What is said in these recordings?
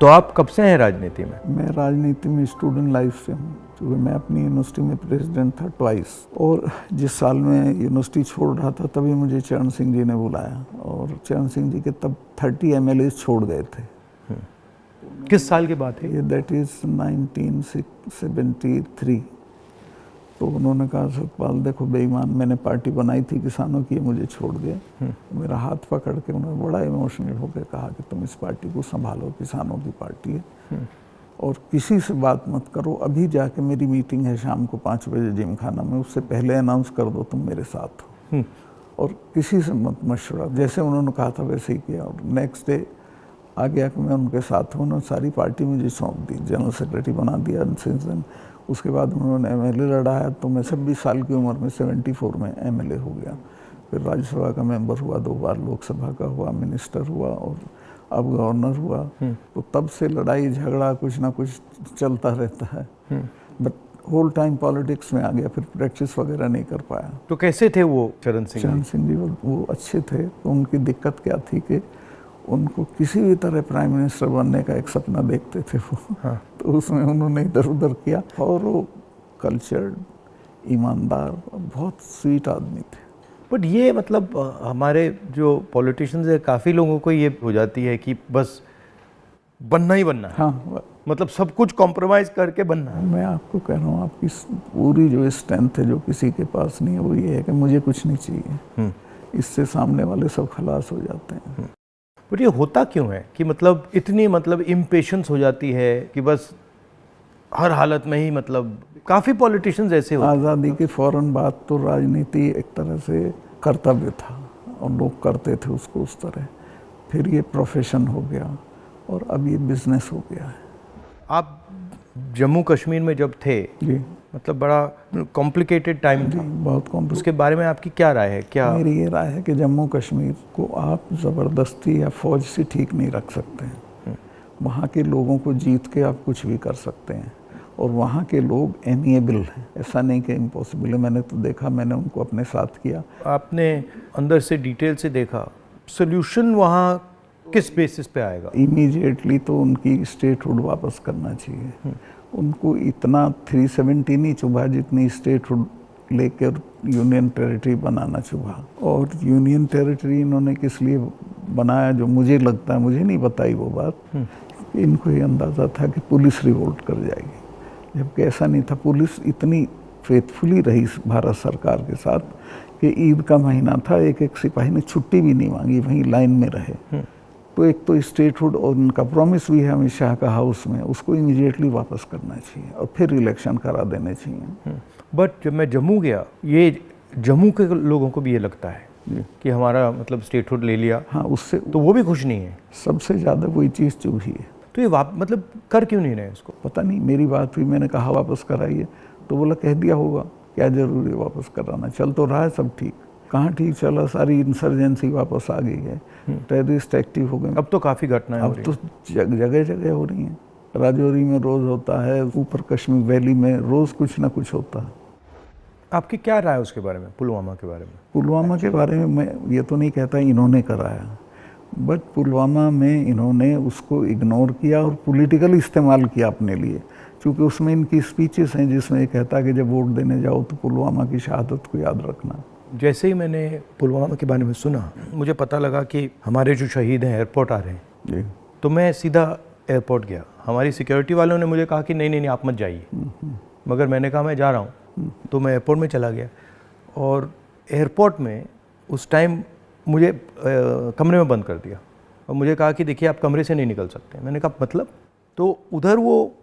तो आप कब से हैं राजनीति में? मैं राजनीति में स्टूडेंट लाइफ से हूँ, क्योंकि मैं अपनी यूनिवर्सिटी में प्रेसिडेंट था ट्वाइस। और जिस साल में यूनिवर्सिटी छोड़ रहा था तभी मुझे चरण सिंह जी ने बुलाया, और चरण सिंह जी के तब 30 MLA छोड़ गए थे। किस साल की बात है? ये दैट इज़ 1973। तो उन्होंने कहा सतपाल देखो बेईमान, मैंने पार्टी बनाई थी किसानों की, मुझे छोड़ दिया। मेरा हाथ पकड़ के उन्होंने बड़ा इमोशनल होकर कहा कि तुम इस पार्टी को संभालो, किसानों की पार्टी है, और किसी से बात मत करो। अभी जाके मेरी मीटिंग है शाम को 5 बजे जिम खाना में, उससे पहले अनाउंस कर दो तुम मेरे साथ हो, और किसी से मत मशवरा। जैसे उन्होंने कहा था वैसे ही किया, और नेक्स्ट डे आ गया कि मैं उनके साथ हूँ। उन्होंने सारी पार्टी मुझे सौंप दी, जनरल सेक्रेटरी बना दिया। उसके बाद उन्होंने MLA लड़ाया, तो मैं 26 साल की उम्र में 74 में MLA हो गया। फिर राज्यसभा का मेंबर हुआ, 2 बार लोकसभा का हुआ, मिनिस्टर हुआ, और अब गवर्नर हुआ। तो तब से लड़ाई झगड़ा कुछ ना कुछ चलता रहता है, बट होल टाइम पॉलिटिक्स में आ गया। फिर प्रैक्टिस वगैरह नहीं कर पाया। तो कैसे थे वो चरण सिंह? चरण सिंह जी वो अच्छे थे। तो उनकी दिक्कत क्या थी कि उनको किसी भी तरह प्राइम मिनिस्टर बनने का एक सपना देखते थे वो। हाँ। तो उसमें उन्होंने इधर उधर किया, और वो कल्चर्ड, ईमानदार, बहुत स्वीट आदमी थे। बट ये मतलब हमारे जो पॉलिटिशियंस है, काफ़ी लोगों को ये हो जाती है कि बस बनना ही बनना है। हाँ, मतलब सब कुछ कॉम्प्रोमाइज़ करके बनना है। मैं आपको कह रहा हूँ, आपकी पूरी जो स्ट्रेंथ है जो किसी के पास नहीं है, वो ये है कि मुझे कुछ नहीं चाहिए। इससे सामने वाले सब खलास हो जाते हैं। बट ये होता क्यों है कि मतलब इतनी मतलब इम्पेशेंस हो जाती है कि बस हर हालत में ही, मतलब काफ़ी पॉलिटिशियंस ऐसे होते हैं। आज़ादी के फ़ौरन बाद तो राजनीति एक तरह से कर्तव्य था, और लोग करते थे उसको उस तरह। फिर ये प्रोफेशन हो गया, और अब ये बिजनेस हो गया है। आप जम्मू कश्मीर में जब थे जी, मतलब बड़ा कॉम्प्लिकेटेड टाइम था, बहुत कॉम्प्लिकेटेड। उसके बारे में आपकी क्या राय है? क्या मेरी ये राय है कि जम्मू कश्मीर को आप ज़बरदस्ती या फौज से ठीक नहीं रख सकते हैं। वहाँ के लोगों को जीत के आप कुछ भी कर सकते हैं, और वहाँ के लोग एमिएबल हैं। ऐसा नहीं कि इम्पॉसिबल है। मैंने तो देखा, मैंने उनको अपने साथ किया। आपने अंदर से डिटेल से देखा, सोल्यूशन वहाँ किस बेसिस पे आएगा? इमीडिएटली तो उनकी स्टेटहुड वापस करना चाहिए। उनको इतना 370 नहीं चुभा जितनी स्टेटहुड लेकर यूनियन टेरिटरी बनाना चुभा। और यूनियन टेरिटरी इन्होंने किस लिए बनाया, जो मुझे लगता है, मुझे नहीं बताई वो बात, इनको ये अंदाज़ा था कि पुलिस रिवोल्ट कर जाएगी, जबकि ऐसा नहीं था। पुलिस इतनी फेथफुली रही भारत सरकार के साथ कि ईद का महीना था, एक सिपाही ने छुट्टी भी नहीं मांगी, वहीं लाइन में रहे। तो एक तो स्टेटहुड, और उनका प्रॉमिस भी है अमित शाह का हाउस में, उसको इमीडिएटली वापस करना चाहिए, और फिर इलेक्शन करा देने चाहिए। बट जब मैं जम्मू गया, ये जम्मू के लोगों को भी ये लगता है कि हमारा मतलब स्टेटहुड ले लिया। हाँ, उससे तो वो भी खुश नहीं है। सबसे ज़्यादा वही चीज़ चुभी है। तो ये मतलब कर क्यों नहीं रहे इसको? पता नहीं, मेरी बात हुई, मैंने कहा वापस कराइए, तो बोला कह दिया होगा, क्या जरूरी है वापस कराना, चल तो रहा है सब ठीक। कहाँ ठीक चला, सारी इंसर्जेंसी वापस आ गई है, टेररिस्ट एक्टिव हो गए। अब तो काफ़ी घटनाएं हो रही हैं। अब तो जगह जगह हो रही हैं। राजौरी में रोज़ होता है, ऊपर कश्मीर वैली में रोज़ कुछ ना कुछ होता है। आपकी क्या राय है उसके बारे में, पुलवामा के बारे में? पुलवामा के बारे में मैं ये तो नहीं कहता इन्होंने कराया, बट पुलवामा में इन्होंने उसको इग्नोर किया और पॉलिटिकल इस्तेमाल किया अपने लिए। क्योंकि उसमें इनकी स्पीचेस हैं जिसमें ये कहता है कि जब वोट देने जाओ तो पुलवामा की शहादत को याद रखना। जैसे ही मैंने पुलवामा के बारे में सुना, मुझे पता लगा कि हमारे जो शहीद हैं एयरपोर्ट आ रहे हैं जी, तो मैं सीधा एयरपोर्ट गया। हमारी सिक्योरिटी वालों ने मुझे कहा कि नहीं नहीं नहीं, आप मत जाइए, मगर मैंने कहा मैं जा रहा हूँ। तो मैं एयरपोर्ट में चला गया, और एयरपोर्ट में उस टाइम मुझे कमरे में बंद कर दिया, और मुझे कहा कि देखिए आप कमरे से नहीं निकल सकते। मैंने कहा मतलब? तो उधर वो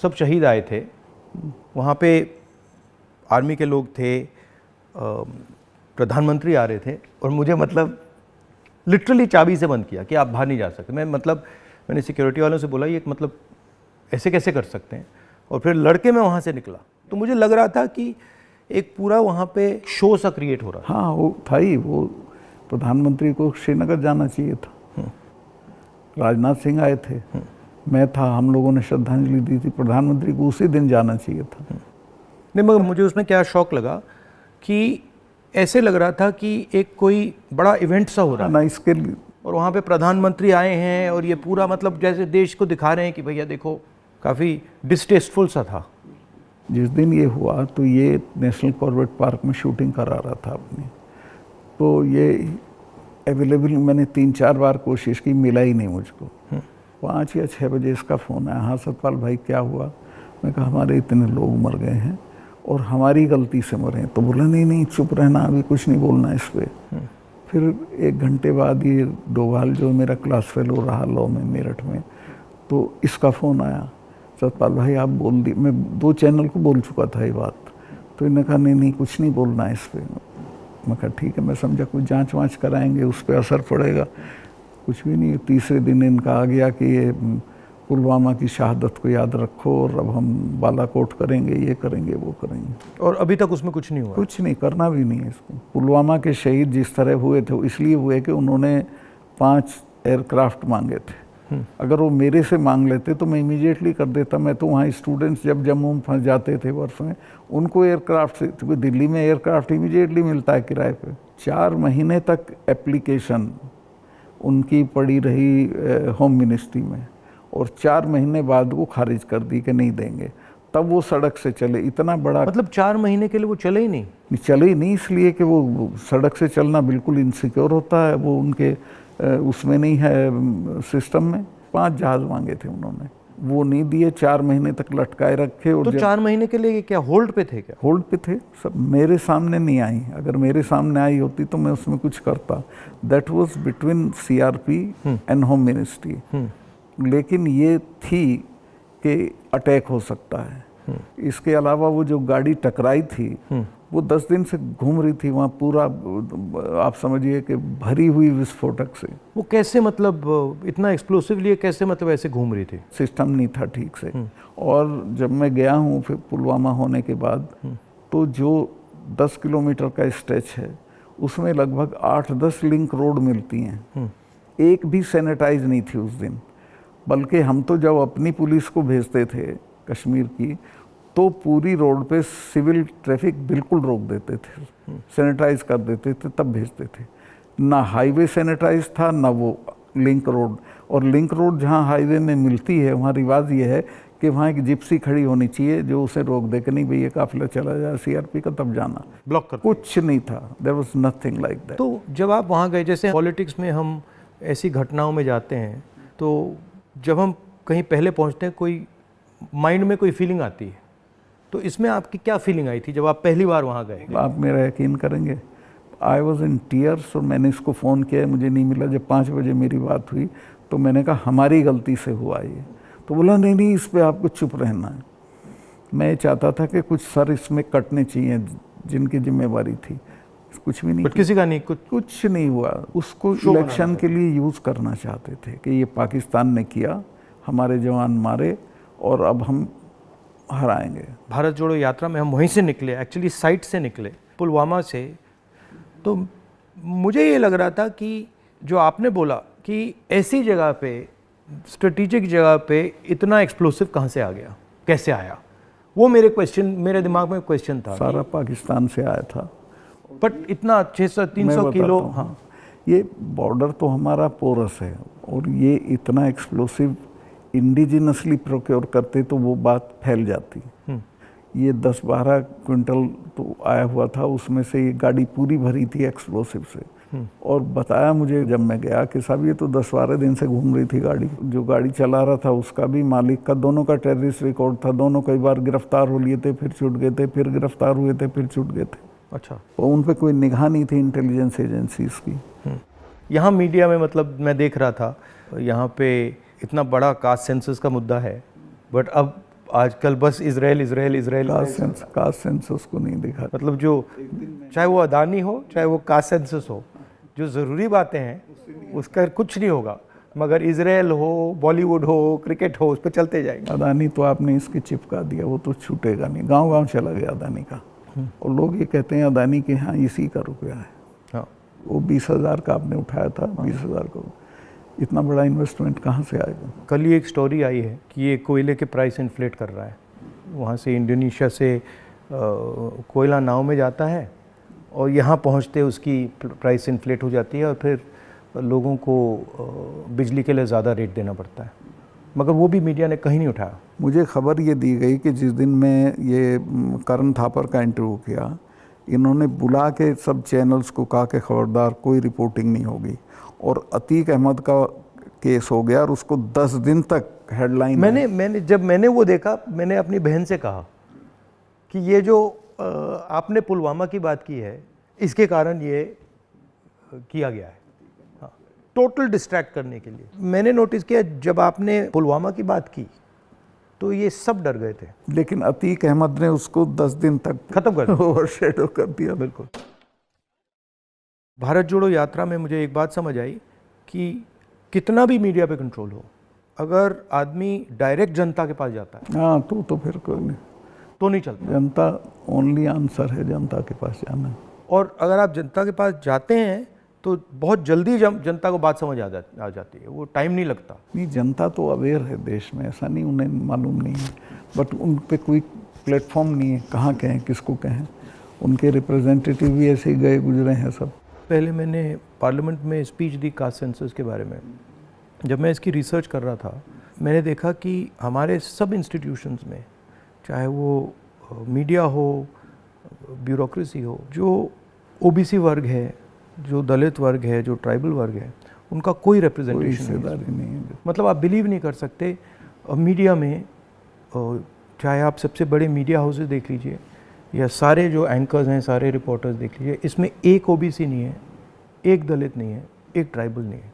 सब शहीद आए थे, वहाँ पे आर्मी के लोग थे, प्रधानमंत्री आ रहे थे, और मुझे मतलब लिटरली चाबी से बंद किया कि आप बाहर नहीं जा सकते। मैंने सिक्योरिटी वालों से बोला ये मतलब ऐसे कैसे कर सकते हैं, और फिर लड़के मैं वहाँ से निकला। तो मुझे लग रहा था कि एक पूरा वहाँ पे शो सा क्रिएट हो रहा था। हाँ, वो था ही। वो प्रधानमंत्री को श्रीनगर जाना चाहिए था, राजनाथ सिंह आए थे, मैं था, हम लोगों ने श्रद्धांजलि दी थी। प्रधानमंत्री को उसी दिन जाना चाहिए था। नहीं, मगर मुझे उसमें क्या शौक लगा कि ऐसे लग रहा था कि एक कोई बड़ा इवेंट सा हो रहा है। ना, इसके और वहाँ पे प्रधानमंत्री आए हैं और ये पूरा मतलब जैसे देश को दिखा रहे हैं कि भैया देखो, काफ़ी डिस्टेस्टफुल सा था। जिस दिन ये हुआ तो ये नेशनल कॉर्बेट पार्क में शूटिंग करा रहा था अपनी, तो ये अवेलेबल मैंने 3-4 बार कोशिश की, मिला ही नहीं मुझको। 5 या 6 बजे इसका फ़ोन आया, हाँ सतपाल भाई क्या हुआ? मैं कहा हमारे इतने लोग मर गए हैं और हमारी गलती से मरे हैं। तो बोला नहीं चुप रहना, अभी कुछ नहीं बोलना इस पर। फिर 1 घंटे बाद ये डोभाल जो मेरा क्लास फेलो रहा लॉ में मेरठ में, तो इसका फ़ोन आया, सतपाल भाई आप बोल दी। मैं 2 चैनल को बोल चुका था ये बात, तो इन्होंने कहा नहीं कुछ नहीं बोलना है इस पर। मैं कहा ठीक है, मैं समझा कुछ जांच वाँच कराएंगे, उस पर असर पड़ेगा। कुछ भी नहीं। तीसरे दिन इनका आ गया कि ये पुलवामा की शहादत को याद रखो और अब हम बालाकोट करेंगे, ये करेंगे, वो करेंगे। और अभी तक उसमें कुछ नहीं हुआ? कुछ नहीं, करना भी नहीं है इसको। पुलवामा के शहीद जिस तरह हुए थे इसलिए हुए कि उन्होंने 5 एयरक्राफ्ट मांगे थे। अगर वो मेरे से मांग लेते तो मैं इमीडिएटली कर देता। मैं तो वहाँ स्टूडेंट्स जब जम्मू में फंस जाते थे बर्फ में, उनको एयरक्राफ्ट से, क्योंकि दिल्ली में एयरक्राफ्ट इमीडिएटली मिलता है किराए पे। 4 महीने तक एप्लीकेशन उनकी पड़ी रही होम मिनिस्ट्री में, और 4 महीने बाद वो खारिज कर दी कि नहीं देंगे। तब वो सड़क से चले। इतना बड़ा, मतलब 4 महीने के लिए वो चले ही नहीं? चले ही नहीं, इसलिए कि वो सड़क से चलना बिल्कुल इनसिक्योर होता है, वो उनके उसमें नहीं है सिस्टम में। 5 जहाज मांगे थे उन्होंने, वो नहीं दिए। 4 महीने तक लटकाए रखे। और तो 4 महीने के लिए क्या होल्ड पे थे? क्या होल्ड पे थे? सब मेरे सामने नहीं आई। अगर मेरे सामने आई होती तो मैं उसमें कुछ करता। That was between CRP and home ministry. लेकिन ये थी कि अटैक हो सकता है। इसके अलावा वो जो गाड़ी टकराई थी वो 10 दिन से घूम रही थी वहाँ, पूरा आप समझिए कि भरी हुई विस्फोटक से। वो कैसे, मतलब इतना एक्सप्लोसिवली कैसे, मतलब ऐसे घूम रही थी? सिस्टम नहीं था ठीक से। और जब मैं गया हूँ फिर पुलवामा होने के बाद, तो जो 10 किलोमीटर का स्ट्रेच है उसमें लगभग 8-10 लिंक रोड मिलती हैं। एक भी सैनिटाइज नहीं थी उस दिन। बल्कि हम तो जब अपनी पुलिस को भेजते थे कश्मीर की, तो पूरी रोड पे सिविल ट्रैफिक बिल्कुल रोक देते थे, सैनिटाइज कर देते थे, तब भेजते थे। ना हाईवे सैनिटाइज था, ना वो लिंक रोड। और लिंक रोड जहाँ हाईवे में मिलती है वहाँ रिवाज ये है कि वहाँ एक जिप्सी खड़ी होनी चाहिए जो उसे रोक दे कि नहीं भैया काफिला चला जाए सीआरपी का, तब जाना। ब्लॉक कर कुछ नहीं था, there was nothing like that. तो जब आप वहाँ गए, जैसे पॉलिटिक्स में हम ऐसी घटनाओं में जाते हैं, तो जब हम कहीं पहले पहुँचते हैं, कोई माइंड में कोई फीलिंग आती है, तो इसमें आपकी क्या फीलिंग आई थी जब आप पहली बार वहाँ गए? आप मेरा यकीन करेंगे, आई वॉज इन टीयर्स। और मैंने इसको फ़ोन किया, मुझे नहीं मिला। जब 5 बजे मेरी बात हुई तो मैंने कहा हमारी गलती से हुआ ये। तो बोला नहीं इस पर आपको चुप रहना है। मैं चाहता था कि कुछ सर इसमें कटने चाहिए जिनकी जिम्मेवारी थी। कुछ भी नहीं, किसी का नहीं, कुछ नहीं हुआ। उसको इलेक्शन के लिए यूज़ करना चाहते थे कि ये पाकिस्तान ने किया, हमारे जवान मारे और अब हम हराएंगे। भारत जोड़ो यात्रा में हम वहीं से निकले, एक्चुअली साइट से निकले, पुलवामा से। तो मुझे ये लग रहा था कि जो आपने बोला कि ऐसी जगह पे, स्ट्रेटेजिक जगह पे इतना एक्सप्लोसिव कहाँ से आ गया, कैसे आया, वो मेरे दिमाग में क्वेश्चन था। सारा पाकिस्तान से आया था, बट इतना 600-300 किलो। हाँ, ये बॉर्डर तो हमारा पोरस है, और ये इतना एक्सप्लोसिव इंडिजिनसली प्रोक्योर करते तो वो बात फैल जाती। ये 10-12 क्विंटल तो आया हुआ था, उसमें से ये गाड़ी पूरी भरी थी एक्सप्लोसिव से। और बताया मुझे जब मैं गया कि साहब ये तो 10-12 दिन से घूम रही थी गाड़ी। जो गाड़ी चला रहा था उसका भी, मालिक का, दोनों का टेररिस्ट रिकॉर्ड था। दोनों कई बार गिरफ्तार हो लिए थे, फिर छूट गए थे, फिर गिरफ्तार हुए थे, फिर छूट गए थे। अच्छा। और उन पर कोई निगाह नहीं थी इंटेलिजेंस एजेंसीज की। यहाँ मीडिया में, मतलब मैं देख रहा था, यहाँ पे इतना बड़ा कास्ट सेंसस का मुद्दा है, बट अब आजकल बस इजराइल। कास्ट सेंसस को नहीं दिखा। मतलब जो, चाहे वो अदानी हो, चाहे वो कास्ट सेंसस हो, जो ज़रूरी बातें हैं उसका कुछ नहीं होगा, मगर इजराइल हो, बॉलीवुड हो, क्रिकेट हो, उस पर चलते जाएंगे। अदानी तो आपने इसके चिपका दिया, वो तो छूटेगा नहीं। गांव-गांव चला गया अदानी का। और लोग ये कहते हैं अदानी के यहाँ इसी का रुपया है। हाँ, वो 20,000 का आपने उठाया था, 20,000 का। इतना बड़ा इन्वेस्टमेंट कहाँ से आएगा? कल ही एक स्टोरी आई है कि ये कोयले के प्राइस इन्फ्लेट कर रहा है। वहाँ से इंडोनेशिया से कोयला नाव में जाता है और यहाँ पहुँचते उसकी प्राइस इन्फ्लेट हो जाती है, और फिर लोगों को बिजली के लिए ज़्यादा रेट देना पड़ता है, मगर वो भी मीडिया ने कहीं नहीं उठाया। मुझे खबर ये दी गई कि जिस दिन मैं ये करण थापर का इंटरव्यू किया, इन्होंने बुला के सब चैनल्स को कहा कि खबरदार कोई रिपोर्टिंग नहीं होगी, और अतीक अहमद का केस हो गया और उसको 10 दिन तक हेडलाइन। मैंने वो देखा, मैंने अपनी बहन से कहा कि ये जो आपने पुलवामा की बात की है, इसके कारण ये किया गया है, हाँ, टोटल डिस्ट्रैक्ट करने के लिए। मैंने नोटिस किया जब आपने पुलवामा की बात की तो ये सब डर गए थे, लेकिन अतीक अहमद ने उसको 10 दिन तक खत्म कर दिया, ओवरशैडो कर दिया। बिल्कुल। भारत जोड़ो यात्रा में मुझे एक बात समझ आई कि कितना भी मीडिया पे कंट्रोल हो, अगर आदमी डायरेक्ट जनता के पास जाता है हाँ तो फिर कोई नहीं, तो नहीं चलता। जनता ओनली आंसर है, जनता के पास जाना। और अगर आप जनता के पास जाते हैं तो बहुत जल्दी जनता को बात समझ आ जाती है, वो टाइम नहीं लगता। नहीं, जनता तो अवेयर है देश में, ऐसा नहीं उन्हें मालूम नहीं है, बट उन पे कोई प्लेटफॉर्म नहीं है, कहाँ कहें, किसको कहें। उनके रिप्रेजेंटेटिव भी ऐसे ही गए गुजरे हैं सब। पहले मैंने पार्लियामेंट में स्पीच दी कास्ट सेंसस के बारे में। जब मैं इसकी रिसर्च कर रहा था, मैंने देखा कि हमारे सब इंस्टीट्यूशंस में, चाहे वो मीडिया हो, ब्यूरोक्रेसी हो, जो ओबीसी वर्ग है, जो दलित वर्ग है, जो ट्राइबल वर्ग है, उनका कोई रिप्रेजेंटेशन नहीं है। मतलब आप बिलीव नहीं कर सकते, मीडिया में चाहे आप सबसे बड़े मीडिया हाउसेस देख लीजिए या सारे जो एंकर्स हैं, सारे रिपोर्टर्स देख लीजिए, इसमें एक ओबीसी नहीं है, एक दलित नहीं है, एक ट्राइबल नहीं है।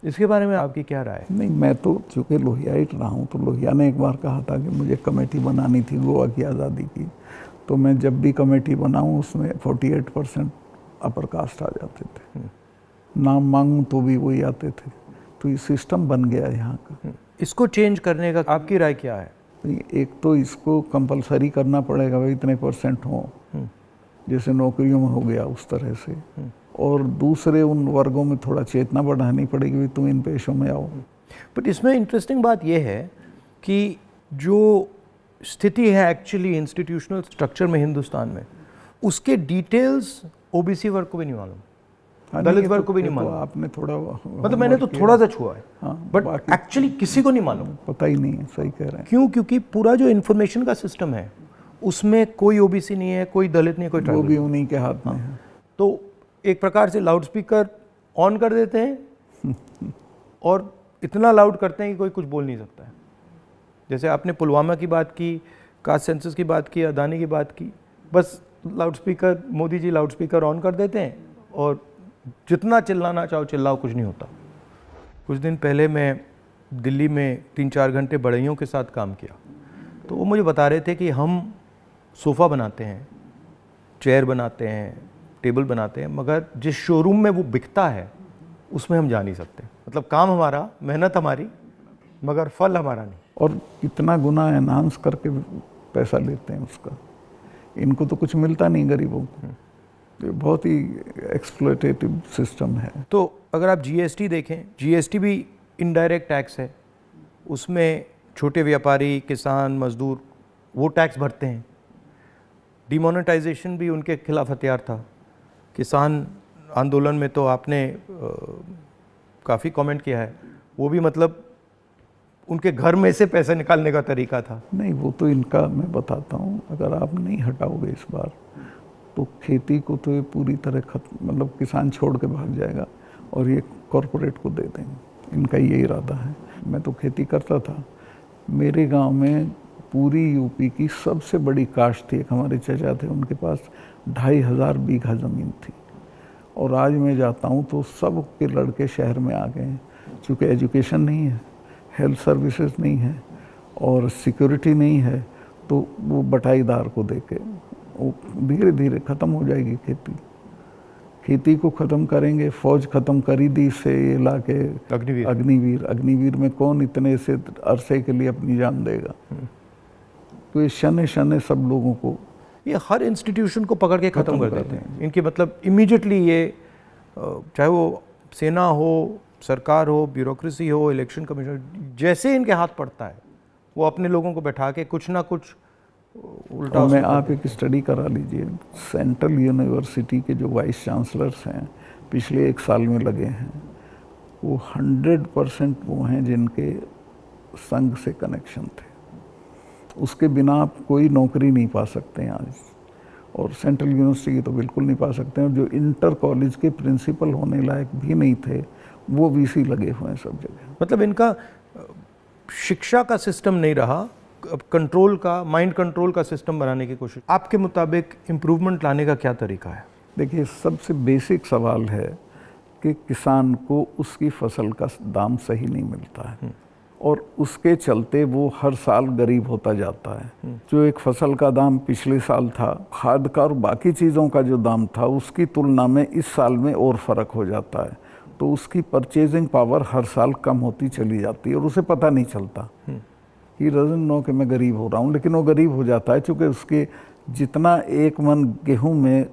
इसके बारे में आपकी क्या राय है? नहीं, मैं तो चूँकि लोहियाइट रहा हूँ, तो लोहिया ने एक बार कहा था कि मुझे कमेटी बनानी थी गोवा की आज़ादी की, तो मैं जब भी कमेटी बनाऊँ उसमें 48% अपर कास्ट आ जाते थे, नाम मांगूँ तो भी वही आते थे। तो ये सिस्टम बन गया यहाँ का। इसको चेंज करने का आपकी राय क्या है? एक तो इसको कंपलसरी करना पड़ेगा, भाई इतने % हो, जैसे नौकरियों में हो गया उस तरह से। और दूसरे उन वर्गों में थोड़ा चेतना बढ़ानी पड़ेगी, भाई तुम इन पेशों में आओ। बट इसमें इंटरेस्टिंग बात यह है कि जो स्थिति है एक्चुअली इंस्टीट्यूशनल स्ट्रक्चर में हिंदुस्तान में, उसके डिटेल्स ओबीसी वर्ग को भी नहीं मालूम, दलित वर्ग को भी नहीं मालूम। आपने थोड़ा, मतलब मैंने तो थोड़ा सा छुआ है, बट एक्चुअली किसी को नहीं मालूम, पता ही नहीं है। सही कह रहे हैं। क्यों? क्योंकि पूरा जो इन्फॉर्मेशन का सिस्टम है उसमें कोई ओबीसी नहीं है, कोई दलित नहीं है, कोई ट्राइबल, वो भी उन्हीं के हाथ में है। तो एक प्रकार से लाउड स्पीकर ऑन कर देते हैं और इतना लाउड करते हैं कि कोई कुछ बोल नहीं सकता है। जैसे आपने पुलवामा की बात की, कास्ट सेंसस की बात की, अदानी की बात की, बस loud speaker, Modi ji loud speaker on कर देते हैं और जितना चिल्लाना चाहो चिल्लाओ, कुछ नहीं होता। कुछ दिन पहले मैं दिल्ली में 3-4 घंटे बढ़इयों के साथ काम किया, तो वो मुझे बता रहे थे कि हम सोफ़ा बनाते हैं, चेयर बनाते हैं, टेबल बनाते हैं, मगर जिस शोरूम में वो बिकता है उसमें हम जा नहीं सकते। मतलब काम हमारा, मेहनत हमारी, मगर फल हमारा नहीं। और इतना गुना एनहांस करके पैसा लेते हैं उसका। इनको तो कुछ मिलता नहीं गरीबों को। ये बहुत ही एक्सप्लॉयटेटिव सिस्टम है। तो अगर आप जीएसटी देखें, जीएसटी भी इनडायरेक्ट टैक्स है, उसमें छोटे व्यापारी, किसान, मजदूर वो टैक्स भरते हैं। डिमोनेटाइजेशन भी उनके खिलाफ हथियार था। किसान आंदोलन में तो आपने काफ़ी कमेंट किया है, वो भी मतलब उनके घर में से पैसे निकालने का तरीका था। नहीं, वो तो इनका मैं बताता हूँ, अगर आप नहीं हटाओगे इस बार तो खेती को तो ये पूरी तरह खत्म, मतलब किसान छोड़ के भाग जाएगा और ये कॉरपोरेट को दे देंगे। इनका ये इरादा है। मैं तो खेती करता था, मेरे गांव में पूरी यूपी की सबसे बड़ी काश्त थी। एक हमारे चाचा थे, उनके पास 2500 बीघा ज़मीन थी। और आज मैं जाता हूँ तो सब के लड़के शहर में आ गए हैं, चूँकि एजुकेशन नहीं है, हेल्थ सर्विसेज नहीं है और सिक्योरिटी नहीं है, तो वो बटाईदार को देके वो धीरे धीरे ख़त्म हो जाएगी खेती। खेती को ख़त्म करेंगे, फौज ख़त्म करी दी से ये ला के अग्निवीर में कौन इतने से अरसे के लिए अपनी जान देगा। तो ये शने शने सब लोगों को, ये हर इंस्टीट्यूशन को पकड़ के ख़त्म कर देते हैं। इनके मतलब इमीडिएटली ये, चाहे वो सेना हो, सरकार हो, ब्यूरोक्रेसी हो, इलेक्शन कमीशन, जैसे इनके हाथ पड़ता है वो अपने लोगों को बैठा के कुछ ना कुछ उल्टा। मैं आप एक स्टडी करा लीजिए, सेंट्रल यूनिवर्सिटी के जो वाइस चांसलर्स हैं पिछले 1 साल में लगे हैं, वो 100% वो हैं जिनके संघ से कनेक्शन थे। उसके बिना आप कोई नौकरी नहीं पा सकते हैं आज, और सेंट्रल यूनिवर्सिटी की तो बिल्कुल नहीं पा सकते हैं। जो इंटर कॉलेज के प्रिंसिपल होने लायक भी नहीं थे, वो वीसी लगे हुए हैं सब जगह। मतलब इनका शिक्षा का सिस्टम नहीं रहा, कंट्रोल का, माइंड कंट्रोल का सिस्टम बनाने की कोशिश। आपके मुताबिक इम्प्रूवमेंट लाने का क्या तरीका है? देखिए, सबसे बेसिक सवाल है कि किसान को उसकी फसल का दाम सही नहीं मिलता है, और उसके चलते वो हर साल गरीब होता जाता है। जो एक फसल का दाम पिछले साल था, खाद का और बाकी चीज़ों का जो दाम था, उसकी तुलना में इस साल में और फ़र्क हो जाता है। तो उसकी परचेजिंग पावर हर साल कम होती चली जाती है, और उसे पता नहीं चलता। ही डजंट नो कि मैं गरीब हो रहा हूँ, लेकिन वो गरीब हो जाता है क्योंकि उसके जितना एक मन गेहूँ में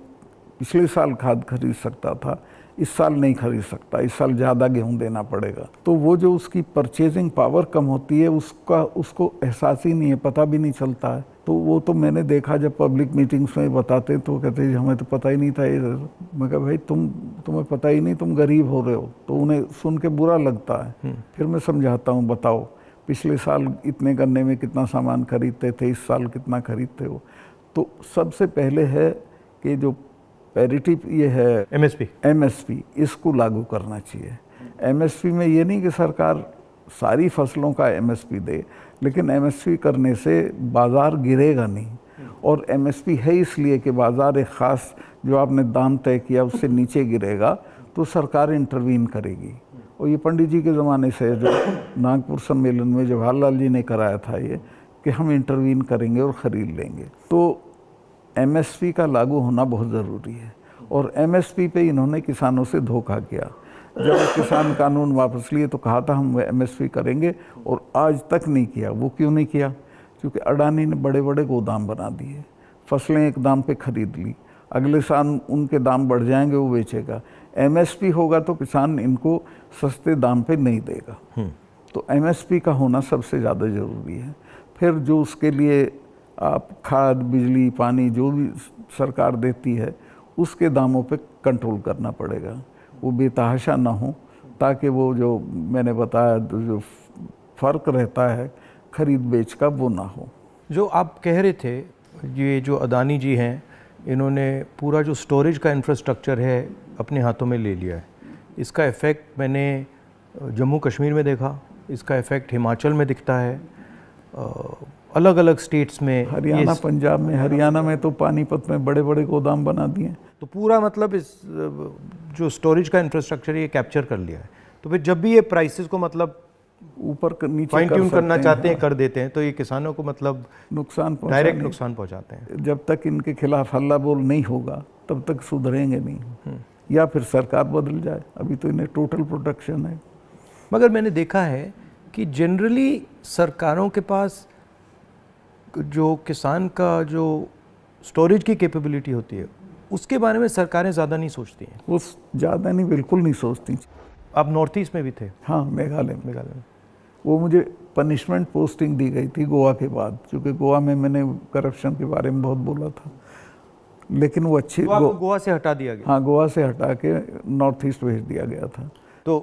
पिछले साल खाद खरीद सकता था, इस साल नहीं खरीद सकता, इस साल ज़्यादा गेहूं देना पड़ेगा। तो वो जो उसकी परचेजिंग पावर कम होती है, उसको एहसास ही नहीं है, पता भी नहीं चलता है। तो वो तो मैंने देखा, जब पब्लिक मीटिंग्स में बताते तो कहते हैं हमें तो पता ही नहीं था ये। मैं कहा भाई तुम्हें पता ही नहीं, तुम गरीब हो रहे हो। तो उन्हें सुन के बुरा लगता है। फिर मैं समझाता हूँ, बताओ पिछले साल इतने गन्ने में कितना सामान खरीदते थे, इस साल कितना खरीदते हो। तो सबसे पहले है कि जो पैरिटी ये है एमएसपी, इसको लागू करना चाहिए। एमएसपी में ये नहीं कि सरकार सारी फसलों का एमएसपी दे, लेकिन एमएसपी करने से बाज़ार गिरेगा नहीं। और एमएसपी है इसलिए कि बाज़ार एक ख़ास जो आपने दाम तय किया उससे नीचे गिरेगा तो सरकार इंटरवीन करेगी। और ये पंडित जी के ज़माने से जो नागपुर सम्मेलन में जवाहरलाल जी ने कराया था ये, कि हम इंटरवीन करेंगे और ख़रीद लेंगे। तो एमएसपी का लागू होना बहुत ज़रूरी है। और एमएसपी पे इन्होंने किसानों से धोखा किया। जब किसान कानून वापस लिए तो कहा था हम एमएसपी करेंगे, और आज तक नहीं किया। वो क्यों नहीं किया? क्योंकि अडानी ने बड़े बड़े गोदाम बना दिए, फसलें एक दाम पे खरीद ली, अगले साल उनके दाम बढ़ जाएंगे, वो बेचेगा। एमएसपी होगा तो किसान इनको सस्ते दाम पे नहीं देगा। तो एमएसपी का होना सबसे ज़्यादा ज़रूरी है। फिर जो उसके लिए आप खाद, बिजली, पानी जो भी सरकार देती है, उसके दामों पे कंट्रोल करना पड़ेगा। वो बेतहाशा ना हो, ताकि वो जो मैंने बताया जो फ़र्क रहता है खरीद बेच का, वो ना हो। जो आप कह रहे थे, ये जो अदानी जी हैं, इन्होंने पूरा जो स्टोरेज का इंफ्रास्ट्रक्चर है अपने हाथों में ले लिया है। इसका इफ़ेक्ट मैंने जम्मू कश्मीर में देखा, इसका इफ़ेक्ट हिमाचल में दिखता है, अलग अलग स्टेट्स में, हरियाणा, पंजाब में। हरियाणा में तो पानीपत में बड़े बड़े गोदाम बना दिए। तो पूरा मतलब इस जो स्टोरेज का इंफ्रास्ट्रक्चर ये कैप्चर कर लिया है। तो फिर जब भी ये प्राइसेस को मतलब ऊपर नीचे फाइन ट्यून करना चाहते हैं, कर देते हैं, तो ये किसानों को मतलब नुकसान, डायरेक्ट नुकसान पहुंचाते हैं। जब तक इनके खिलाफ हल्ला बोल नहीं होगा तब तक सुधरेंगे नहीं, या फिर सरकार बदल जाए। अभी तो इन्हें टोटल प्रोटेक्शन है। मगर मैंने देखा है कि जनरली सरकारों के पास जो किसान का जो स्टोरेज की कैपेबिलिटी होती है, उसके बारे में सरकारें ज़्यादा नहीं सोचती हैं। वो ज़्यादा नहीं, बिल्कुल नहीं सोचती। आप नॉर्थ ईस्ट में भी थे? हाँ, मेघालय में। में वो मुझे पनिशमेंट पोस्टिंग दी गई थी गोवा के बाद, क्योंकि गोवा में मैंने करप्शन के बारे में बहुत बोला था। लेकिन वो अच्छी गोवा से हटा दिया गया। हाँ, गोवा से हटा के नॉर्थ ईस्ट भेज दिया गया था। तो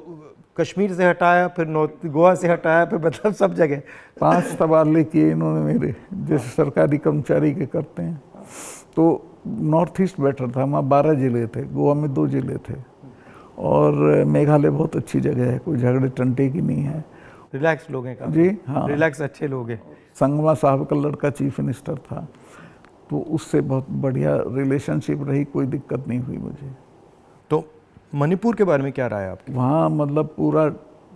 कश्मीर से हटाया, फिर नॉर्थ गोवा से हटाया, फिर मतलब सब जगह 5 तबादले किए इन्होंने मेरे, जैसे सरकारी कर्मचारी के करते हैं। तो नॉर्थ ईस्ट बेटर था, वहाँ 12 ज़िले थे, गोवा में 2 ज़िले थे। और मेघालय बहुत अच्छी जगह है, कोई झगड़े टंटे की नहीं है, रिलैक्स लोग हैं। जी हाँ, रिलैक्स अच्छे लोग हैं। संगमा साहब का लड़का चीफ मिनिस्टर था, तो उससे बहुत बढ़िया रिलेशनशिप रही, कोई दिक्कत नहीं हुई मुझे। तो मणिपुर के बारे में क्या राय है आपकी? वहाँ मतलब पूरा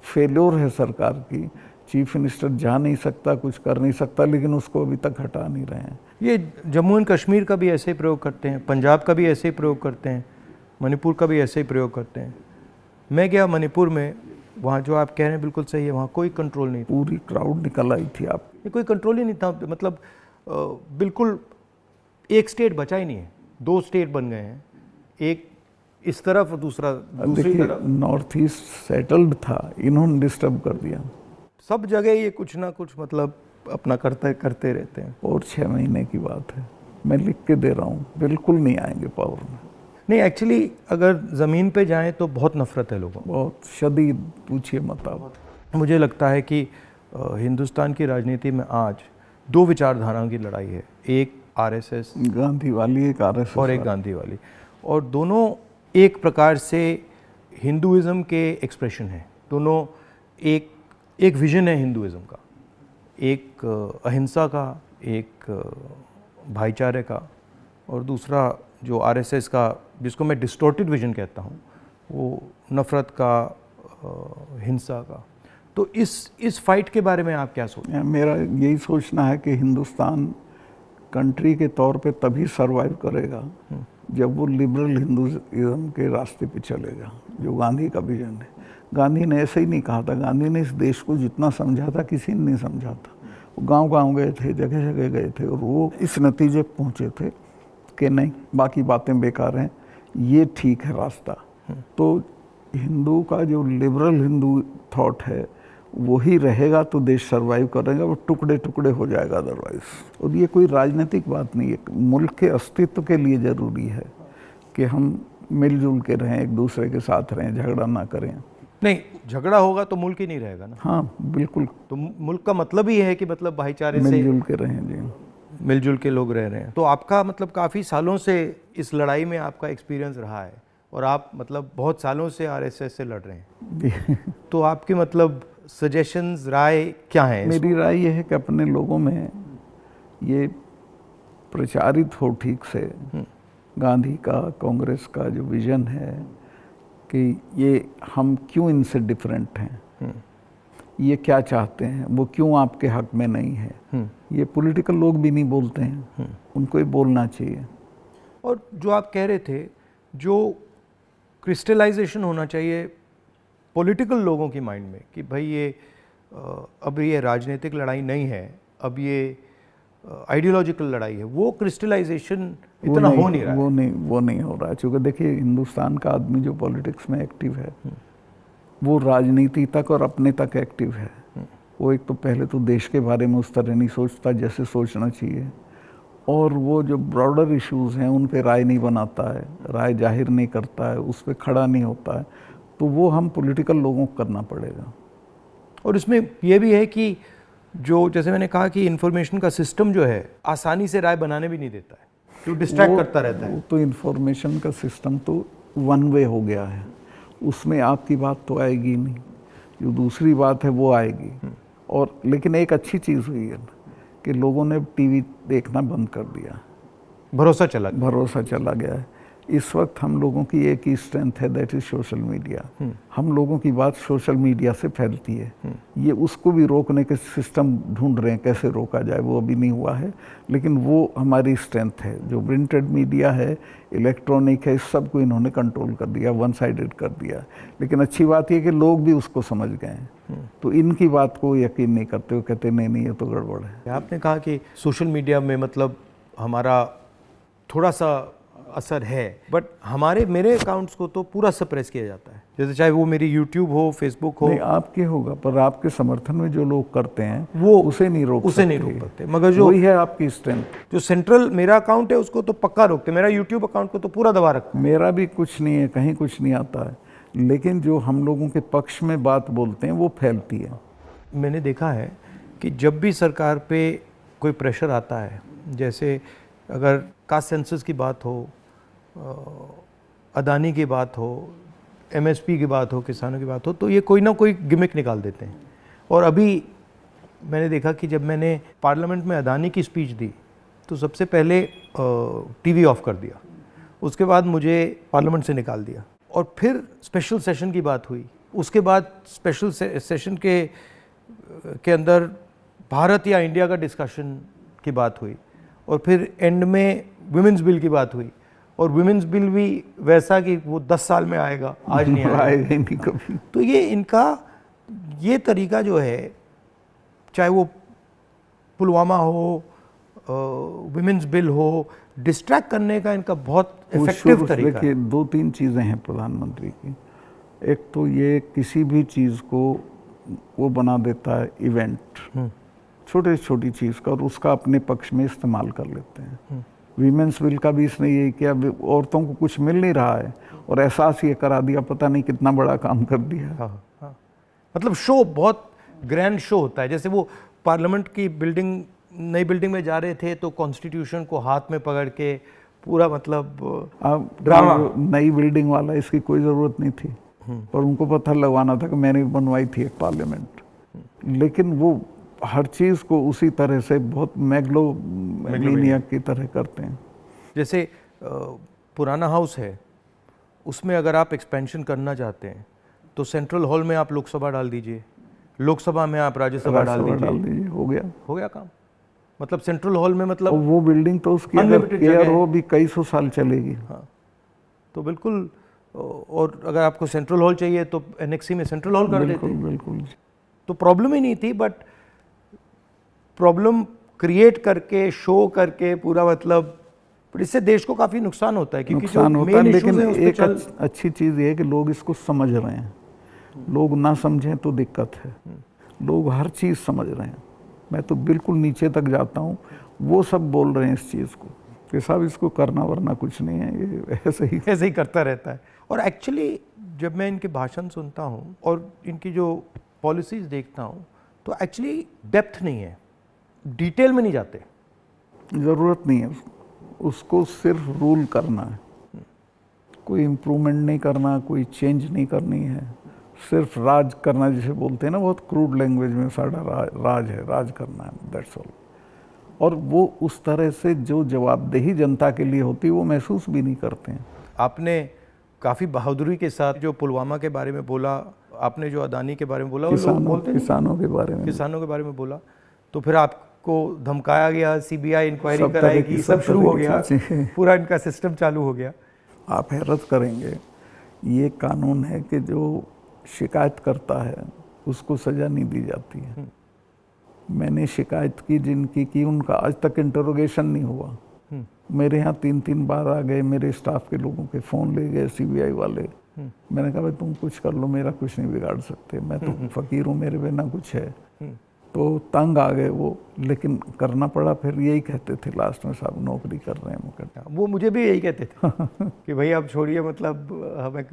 फेल्योर है सरकार की। चीफ मिनिस्टर जा नहीं सकता, कुछ कर नहीं सकता, लेकिन उसको अभी तक हटा नहीं रहे हैं। ये जम्मू एंड कश्मीर का भी ऐसे ही प्रयोग करते हैं, पंजाब का भी ऐसे ही प्रयोग करते हैं, मणिपुर का भी ऐसे ही प्रयोग करते हैं। मैं गया मणिपुर में, वहाँ जो आप कह रहे हैं बिल्कुल सही है, वहाँ कोई कंट्रोल नहीं था। पूरी क्राउड निकल आई थी। आप कोई कंट्रोल ही नहीं था, मतलब बिल्कुल एक स्टेट बचा ही नहीं है, 2 स्टेट बन गए हैं, एक इस तरफ और दूसरा दूसरी तरफ। नॉर्थ ईस्ट सेटल्ड था, इन्होंने डिस्टर्ब कर दिया। सब जगह ये कुछ ना कुछ मतलब अपना करते रहते हैं। और 6 महीने की बात है, मैं लिख के दे रहा हूँ, बिल्कुल नहीं आएंगे पावर में। नहीं, एक्चुअली अगर ज़मीन पे जाएं तो बहुत नफ़रत है लोगों को, बहुत शदीद, पूछिए मत आप। मुझे लगता है कि हिंदुस्तान की राजनीति में आज दो विचारधाराओं की लड़ाई है, एक आरएसएस गांधी वाली, एक आरएसएस और एक गांधी वाली, और दोनों एक प्रकार से हिंदुइज़्म के एक्सप्रेशन हैं। दोनों एक विजन है हिंदुइज़्म का, एक अहिंसा का, एक भाईचारे का, और दूसरा जो आरएसएस का, जिसको मैं डिस्टॉर्टेड विजन कहता हूँ, वो नफ़रत का, हिंसा का। तो इस फाइट के बारे में आप क्या सोचते हैं? मेरा यही सोचना है कि हिंदुस्तान कंट्री के तौर पे तभी सरवाइव करेगा जब वो लिबरल हिंदुइज्म के रास्ते पे चलेगा, जो गांधी का विजन है। गांधी ने ऐसे ही नहीं कहा था, गांधी ने इस देश को जितना समझा था किसी ने नहीं समझा था। वो गांव-गांव गए थे, जगह जगह गए थे, और वो इस नतीजे पहुंचे थे कि नहीं, बाकी बातें बेकार हैं, ये ठीक है रास्ता। तो हिंदू का जो लिबरल हिंदू थॉट है वही रहेगा तो देश सरवाइव करेगा, वो टुकड़े टुकड़े हो जाएगा अदरवाइज। और ये कोई राजनीतिक बात नहीं है, मुल्क के अस्तित्व के लिए ज़रूरी है कि हम मिलजुल के रहें, एक दूसरे के साथ रहें, झगड़ा ना करें। नहीं, झगड़ा होगा तो मुल्क ही नहीं रहेगा ना। हाँ बिल्कुल, तो मुल्क का मतलब ही है कि मतलब भाईचारे से मिलजुल के रहें जी, मिलजुल के लोग रह रहे हैं। तो आपका मतलब काफ़ी सालों से इस लड़ाई में आपका एक्सपीरियंस रहा है, और आप मतलब बहुत सालों से आरएसएस से लड़ रहे हैं। तो आपके मतलब सजेशंस, राय क्या है? मेरी राय ये है कि अपने लोगों में ये प्रचारित हो ठीक से गांधी का, कांग्रेस का जो विजन है कि ये हम क्यों इनसे डिफरेंट हैं, ये क्या चाहते हैं, वो क्यों आपके हक में नहीं है, ये पॉलिटिकल लोग भी नहीं बोलते हैं, उनको ये बोलना चाहिए। और जो आप कह रहे थे, जो क्रिस्टलाइजेशन होना चाहिए पॉलिटिकल लोगों की माइंड में कि भाई ये अब ये राजनीतिक लड़ाई नहीं है, अब ये आइडियोलॉजिकल लड़ाई है, वो क्रिस्टलाइजेशन इतना हो नहीं रहा है। वो नहीं हो रहा है, क्योंकि देखिए हिंदुस्तान का आदमी जो पॉलिटिक्स में एक्टिव है वो राजनीति तक और अपने तक एक्टिव है। वो एक तो पहले तो देश के बारे में उस तरह नहीं सोचता जैसे सोचना चाहिए, और वो जो ब्रॉडर इश्यूज़ हैं उन पे राय नहीं बनाता है, राय जाहिर नहीं करता है, उस पर खड़ा नहीं होता है। तो वो हम पॉलिटिकल लोगों को करना पड़ेगा। और इसमें यह भी है कि जो, जैसे मैंने कहा कि इंफॉर्मेशन का सिस्टम जो है आसानी से राय बनाने भी नहीं देता है, तो डिस्ट्रैक्ट करता रहता है। तो इंफॉर्मेशन का सिस्टम तो वन वे हो गया है, उसमें आपकी बात तो आएगी नहीं, जो दूसरी बात है वो आएगी। और लेकिन एक अच्छी चीज़ हुई है कि लोगों ने टीवी देखना बंद कर दिया, भरोसा चला गया है। इस वक्त हम लोगों की एक ही स्ट्रेंथ है, दैट इज सोशल मीडिया। हम लोगों की बात सोशल मीडिया से फैलती है। ये उसको भी रोकने के सिस्टम ढूंढ रहे हैं, कैसे रोका जाए, वो अभी नहीं हुआ है, लेकिन वो हमारी स्ट्रेंथ है। जो प्रिंटेड मीडिया है, इलेक्ट्रॉनिक है, इस सब को इन्होंने कंट्रोल कर दिया, वन साइडेड कर दिया। लेकिन अच्छी बात यह कि लोग भी उसको समझ गए हैं, तो इनकी बात को यकीन नहीं करते, वो कहते नहीं ये तो गड़बड़ है। आपने कहा कि सोशल मीडिया में मतलब हमारा थोड़ा सा असर है, बट मेरे अकाउंट्स को तो पूरा सप्रेस किया जाता है, जैसे चाहे वो मेरी यूट्यूब हो, फेसबुक हो। नहीं, आपके होगा, पर आपके समर्थन में जो लोग करते हैं वो उसे नहीं रोक सकते। मगर जो वही है आपकी स्ट्रेंथ। जो सेंट्रल मेरा अकाउंट है उसको तो पक्का रोकते, मेरा यूट्यूब अकाउंट को तो पूरा दबा रखा। मेरा भी कुछ नहीं है, कहीं कुछ नहीं आता है, लेकिन जो हम लोगों के पक्ष में बात बोलते हैं वो फैलती है। मैंने देखा है कि जब भी सरकार पे कोई प्रेशर आता है, जैसे अगर कास्ट सेंसस की बात हो, अदानी की बात हो, एमएसपी की बात हो, किसानों की बात हो, तो ये कोई ना कोई गिमिक निकाल देते हैं। और अभी मैंने देखा कि जब मैंने पार्लियामेंट में अदानी की स्पीच दी तो सबसे पहले टीवी ऑफ कर दिया, उसके बाद मुझे पार्लियामेंट से निकाल दिया, और फिर स्पेशल सेशन की बात हुई, उसके बाद स्पेशल सेशन के अंदर भारत या इंडिया का डिस्कशन की बात हुई, और फिर एंड में विमेंस बिल की बात हुई, और विमेंस बिल भी वैसा कि वो 10 साल में आएगा, आज नहीं आएगा ही नहीं कभी। तो ये तरीका जो है, चाहे वो पुलवामा हो, विमेंस बिल हो, डिस्ट्रैक्ट करने का इनका बहुत इफेक्टिव तरीका है। देखिए 2-3 चीज़ें हैं प्रधानमंत्री की। एक तो ये किसी भी चीज़ को वो बना देता है इवेंट, छोटी छोटी चीज़ का, और उसका अपने पक्ष में इस्तेमाल कर लेते हैं। वीमेंस बिल का भी इसने यही किया, औरतों को कुछ मिल नहीं रहा है और एहसास ये करा दिया, पता नहीं कितना बड़ा काम कर दिया। हाँ हाँ, मतलब शो बहुत ग्रैंड शो होता है। जैसे वो पार्लियामेंट की बिल्डिंग, नई बिल्डिंग में जा रहे थे तो कॉन्स्टिट्यूशन को हाथ में पकड़ के पूरा मतलब ड्रामा। नई बिल्डिंग वाला इसकी कोई ज़रूरत नहीं थी, पर उनको पता लगवाना था कि मैंने बनवाई थी एक पार्लियामेंट। लेकिन वो हर चीज़ को उसी तरह से बहुत मैग्लोमेनियक की तरह करते हैं। जैसे पुराना हाउस है, उसमें अगर आप एक्सपेंशन करना चाहते हैं तो सेंट्रल हॉल में आप लोकसभा डाल दीजिए, लोकसभा में आप राज्यसभा डाल दीजिए, हो गया काम। मतलब सेंट्रल हॉल में मतलब वो बिल्डिंग तो उसकी अगर केयर हो भी कई सौ साल चलेगी। हाँ, तो बिल्कुल। और अगर आपको सेंट्रल हॉल चाहिए तो एनेक्सी में सेंट्रल हॉल कर देते। बिल्कुल। तो प्रॉब्लम ही नहीं थी, बट प्रॉब्लम क्रिएट करके, शो करके पूरा मतलब, इससे देश को काफी नुकसान होता है। क्योंकि नुकसान होता है, लेकिन एक अच्छी चीज़ ये है कि लोग इसको समझ रहे हैं। लोग ना समझें तो दिक्कत है, लोग हर चीज़ समझ रहे हैं। मैं तो बिल्कुल नीचे तक जाता हूँ, वो सब बोल रहे हैं इस चीज़ को कि साहब इसको करना वरना कुछ नहीं है, ये ऐसे ही करता रहता है। और एक्चुअली जब मैं इनके भाषण सुनता हूँ और इनकी जो पॉलिसीज़ देखता हूँ तो एक्चुअली डेप्थ नहीं है, डिटेल में नहीं जाते। ज़रूरत नहीं है उसको सिर्फ रूल करना है, कोई इम्प्रूवमेंट नहीं करना, कोई चेंज नहीं करनी है, सिर्फ राज करना जिसे बोलते हैं ना, बहुत क्रूड लैंग्वेज में साड़ा राज है, राज करना है, दैट्स ऑल। और वो उस तरह से जो जवाबदेही जनता के लिए होती है वो महसूस भी नहीं करते हैं। आपने काफ़ी बहादुरी के साथ जो पुलवामा के बारे में बोला, आपने जो अदानी के बारे में बोला, किसानों के बारे में बोला, तो फिर आपको धमकाया गया, सीबीआई इंक्वायरी कराएगी, सब शुरू हो गया, पूरा इनका सिस्टम चालू हो गया। आप हैरत करेंगे, ये कानून है कि जो शिकायत करता है उसको सज़ा नहीं दी जाती है। मैंने शिकायत की जिनकी की, उनका आज तक इंटरोगेशन नहीं हुआ। मेरे यहाँ 3-3 बार आ गए, मेरे स्टाफ के लोगों के फ़ोन ले गए सीबीआई वाले। मैंने कहा भाई तुम कुछ कर लो, मेरा कुछ नहीं बिगाड़ सकते, मैं तो फ़कीर हूँ, मेरे बिना कुछ है। तो तंग आ गए वो, लेकिन करना पड़ा। फिर यही कहते थे लास्ट में, साहब नौकरी कर रहे हैं मुकदमा। वो मुझे भी यही कहते थे कि भाई आप छोड़िए, मतलब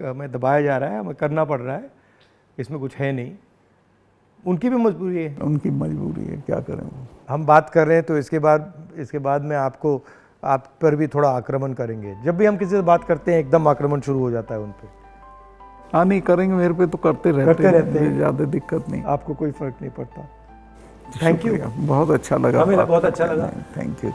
हमें दबाया जा रहा है, हमें करना पड़ रहा है, इसमें कुछ है नहीं। उनकी भी मजबूरी है, क्या करें। हम बात कर रहे हैं तो इसके बाद में आप पर भी थोड़ा आक्रमण करेंगे। जब भी हम किसी से बात करते हैं एकदम आक्रमण शुरू हो जाता है उन पर। हाँ नहीं करेंगे, मेरे पे तो करते रहते हैं, ज़्यादा दिक्कत नहीं। आपको कोई फर्क नहीं पड़ता। थैंक यू, बहुत अच्छा लगा। हमें बहुत अच्छा लगा। Thank you.